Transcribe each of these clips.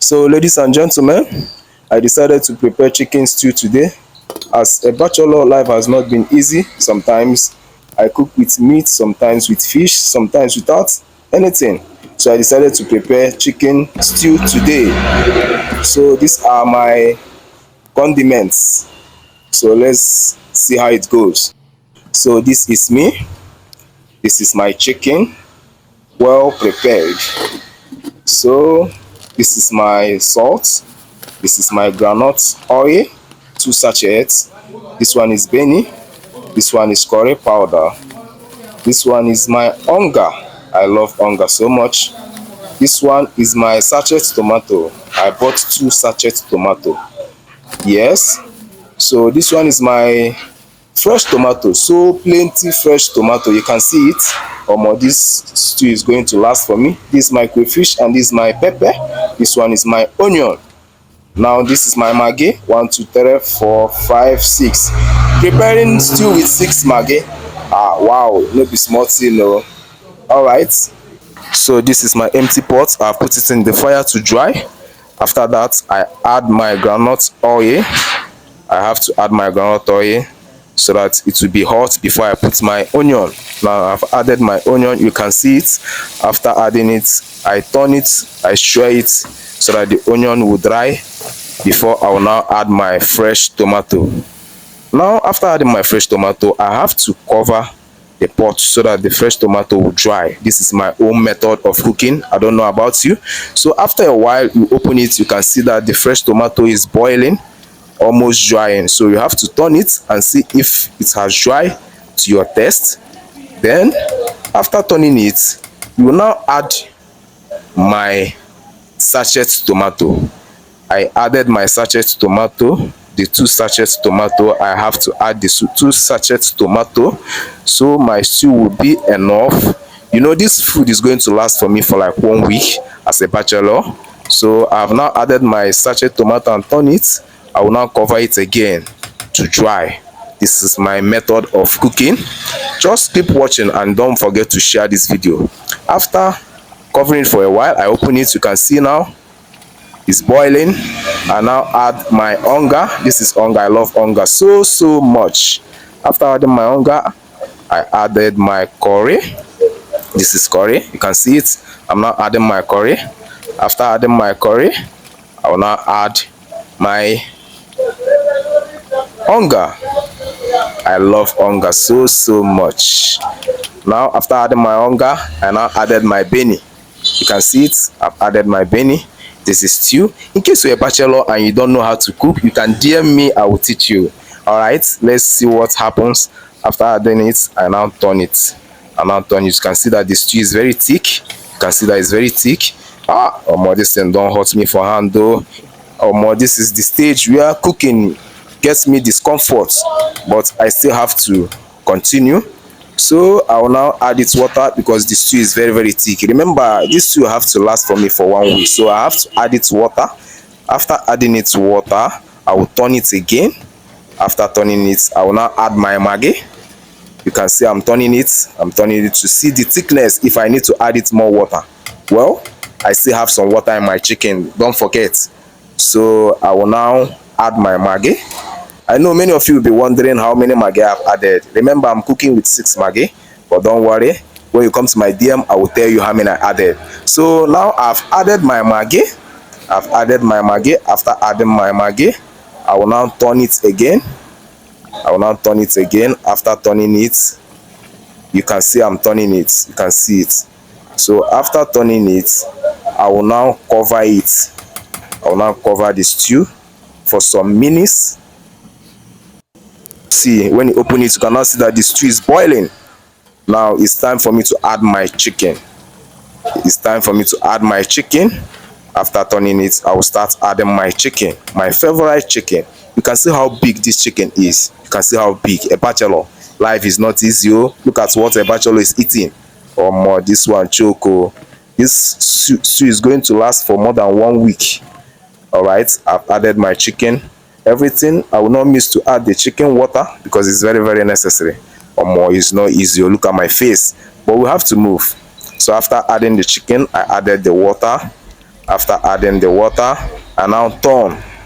So, ladies and gentlemen, I decided to prepare chicken stew today. As a bachelor, life has not been easy. Sometimes I cook with meat, sometimes with fish, sometimes without anything. So I decided to prepare chicken stew today. So these are my condiments. So let's see how it goes. So this is me. This is my chicken, well prepared. So this is my salt. This is my groundnut oil, 2 sachets. This one is Benny. This one is curry powder. This one is my onga. I love onga so much. This one is my sachet tomato. I bought 2 sachets tomato. Yes. So this one is my fresh tomato. So plenty fresh tomato. You can see it. This stew is going to last for me. This is my crayfish and this is my pepper. This one is my onion. Now this is my maggi. 1, 2, 3, 4, 5, 6. Preparing stew with 6 maggi. Wow, no be small thing, no. Alright. So this is my empty pot. I've put it in the fire to dry. After that, I add my groundnut oil. I have to add my groundnut oil so that it will be hot before I put my onion. Now I've added my onion. You can see it. After adding it, I turn it, I stir it so that the onion will dry before I will now add my fresh tomato. Now after adding my fresh tomato, I have to cover the pot so that the fresh tomato will dry. This is my own method of cooking. I don't know about you. So after a while, you open it, you can see that the fresh tomato is boiling, almost drying. So you have to turn it and see if it has dried to your taste. Then after turning it, you will now add my sachet tomato. I added my sachet tomato, the 2 sachets tomato. I have to add the 2 sachets tomato so my stew will be enough. You know, this food is going to last for me for like 1 week as a bachelor. So I have now added my sachet tomato and turn it. I will now cover it again to dry. This is my method of cooking. Just keep watching and don't forget to share this video. After covering it for a while, I open it. You can see now it's boiling. I now add my onga. This is onga. I love onga so much. After adding my onga, I added my curry. This is curry. You can see it. I'm now adding my curry. After adding my curry, I will now add my onga. I love onga so much. Now after adding my onga, I now added my beni. You can see it. I've added my beni. This is stew. In case you're a bachelor and you don't know how to cook, you can DM me. I will teach you. All right, let's see what happens. After adding it, I now turn it. You can see that the stew is very thick. You can see that it's very thick. This thing don't hurt me for hand though. This is the stage where cooking gets me discomfort, but I still have to continue. So I will now add its water because the stew is very thick. Remember, this stew have to last for me for 1 week, so I have to add its water. After adding its water, I will turn it again. After turning it, I will now add my maggi. You can see I'm turning it to see the thickness if I need to add it more water. Well, I still have some water in my chicken, don't forget. So I will now add my maggi. I know many of you will be wondering how many maggi I've added. Remember, I'm cooking with 6 maggi, but don't worry. When you come to my DM, I will tell you how many I added. So now I've added my maggi. After adding my maggi, I will now turn it again. After turning it, you can see I'm turning it. You can see it. So after turning it, I will now cover it. I will now cover the stew for some minutes. See, when you open it, you can now see that the stew is boiling. Now it's time for me to add my chicken. After turning it, I will start adding my chicken, my favorite chicken. You can see how big this chicken is. You can see how big. A bachelor life is not easy. Look at what a bachelor is eating. This one choco. This stew is going to last for more than 1 week. All right, I've added my chicken. Everything. I will not miss to add the chicken water because it's very necessary. It's not easy. Look at my face, but we have to move. So after adding the chicken, I added the water. After adding the water, I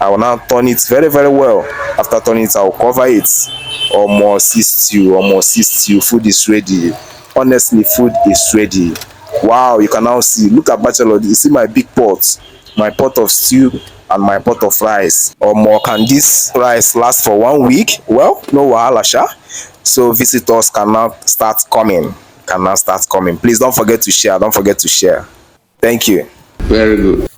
will now turn it very very well. After turning it, I will cover it. Almost stew, food is ready. Honestly, food is ready. Wow, you can now see, look at bachelor, you see my big pot, my pot of stew and my pot of rice. Or more, can this rice last for 1 week? Well, no wahala sha. So visitors can now start coming, please don't forget to share, don't forget to share. Thank you. Very good.